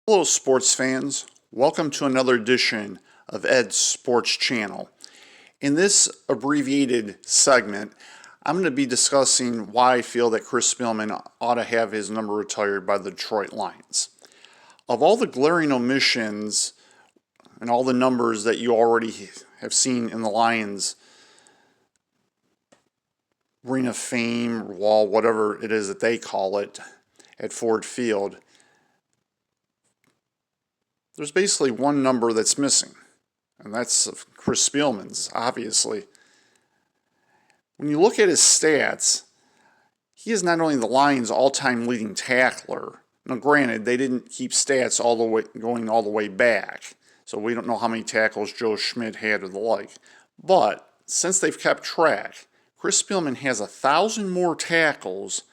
Hello sports fans, welcome to another edition of Ed's Sports Channel. In this abbreviated segment, I'm going to be discussing why I feel that Chris Spielman ought to have his number retired by the Detroit Lions. Of all the glaring omissions and all the numbers that you already have seen in the Lions Ring of Fame, wall, whatever it is that they call it, at Ford Field, there's basically one number that's missing, and that's Chris Spielman's, obviously. When you look at his stats, he is not only the Lions' all-time leading tackler. Now, granted, they didn't keep stats all the way back, so we don't know how many tackles Joe Schmidt had or the like. But since they've kept track, Chris Spielman has 1,000 more tackles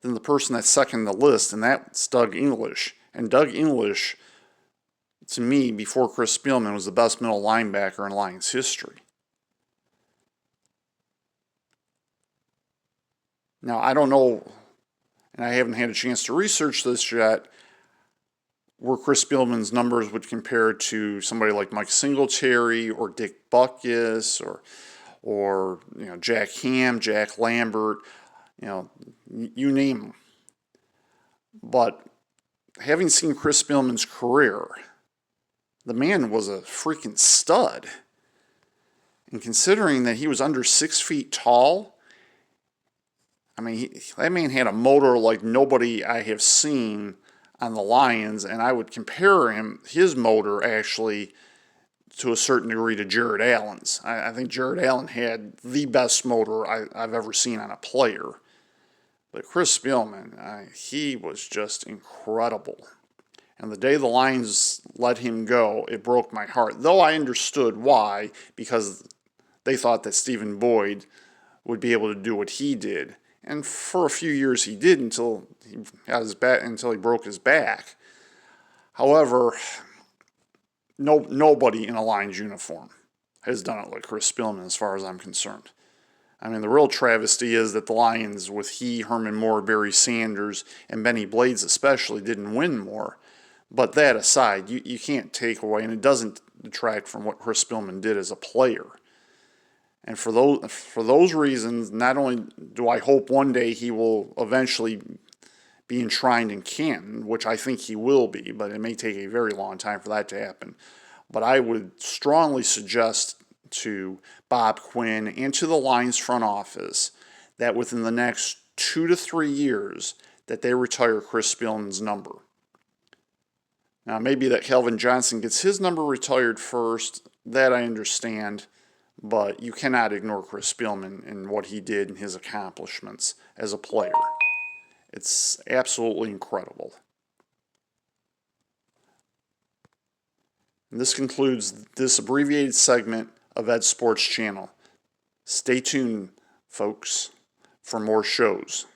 than the person that's second in the list, and that's Doug English. And Doug English, to me, before Chris Spielman, was the best middle linebacker in Lions history. Now, I don't know, and I haven't had a chance to research this yet, where Chris Spielman's numbers would compare to somebody like Mike Singletary or Dick Butkus or Jack Ham, Jack Lambert, you name them. But having seen Chris Spielman's career, the man was a freaking stud. And considering that he was under 6 feet tall, I mean, that man had a motor like nobody I have seen on the Lions, and I would compare his motor actually to a certain degree to Jared Allen's. I think Jared Allen had the best motor I've ever seen on a player. But Chris Spielman, he was just incredible. And the day the Lions let him go, it broke my heart. Though I understood why, because they thought that Stephen Boyd would be able to do what he did. And for a few years he did until he broke his back. However, nobody in a Lions uniform has done it like Chris Spielman as far as I'm concerned. I mean, the real travesty is that the Lions, with Herman Moore, Barry Sanders, and Benny Blades especially, didn't win more. But that aside, you can't take away, and it doesn't detract from what Chris Spielman did as a player. And for those reasons, not only do I hope one day he will eventually be enshrined in Canton, which I think he will be, but it may take a very long time for that to happen. But I would strongly suggest to Bob Quinn and to the Lions front office that within the next 2 to 3 years that they retire Chris Spielman's number. Now, maybe that Calvin Johnson gets his number retired first, that I understand, but you cannot ignore Chris Spielman and what he did and his accomplishments as a player. It's absolutely incredible. And this concludes this abbreviated segment of Ed's Sports Channel. Stay tuned, folks, for more shows.